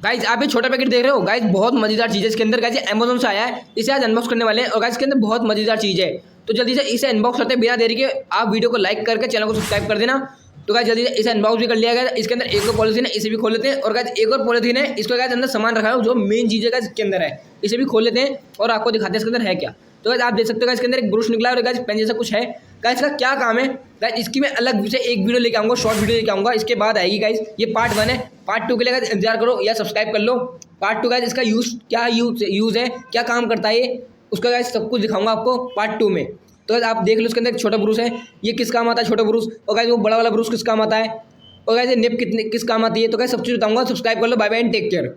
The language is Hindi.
गाइज आप ये छोटा पैकेट देख रहे हो गाइज, बहुत मजेदार चीज़ है इसके अंदर। गाइज अमेजोन से आया है, इसे आज अनबॉक्स करने वाले हैं और गाइज इसके अंदर बहुत मजेदार चीज़ है। तो जल्दी से इसे अनबॉक्स करते हैं बिना देरी के। आप वीडियो को लाइक करके चैनल को सब्सक्राइब कर देना। तो गाइज जल्दी से इसे अनबॉक्स भी कर लिया गया। इसके अंदर एक और पॉलिथीन है, इसे भी खोल लेते हैं। और गाइज एक और पॉलिथीन है, इसको गाइज अंदर सामान रखा है जो मेन चीज़ है गाइज इसके अंदर है, इसे भी खोल लेते हैं और आपको दिखाते हैं इसके अंदर है क्या। तो गाइज आप देख सकते हो इसके अंदर एक ब्रश निकला है और गाइज पेन जैसा कुछ है। गाइज इसका क्या काम है गाइज, इसकी मैं अलग से एक वीडियो लेके आऊँगा, शॉर्ट वीडियो लेके आऊँगा। इसके बाद आएगी गाइज, ये पार्ट 1 है। पार्ट 2 के लिए गाइज इंतजार करो या सब्सक्राइब कर लो। पार्ट 2 गाइज इसका यूज़ है, क्या काम करता है ये, उसका गाइज सब कुछ दिखाऊंगा आपको पार्ट 2 में। तो गाइज आप देख लो इसके अंदर एक छोटा ब्रूस है, ये किस काम आता है छोटा ब्रूस, और गाइज वो बड़ा वाला ब्रूस किस काम आता है, और गाइज ये निप किस काम आती है। तो गाइज सब चीज़ बताऊंगा। सब्सक्राइब कर लो। Bye bye and take care.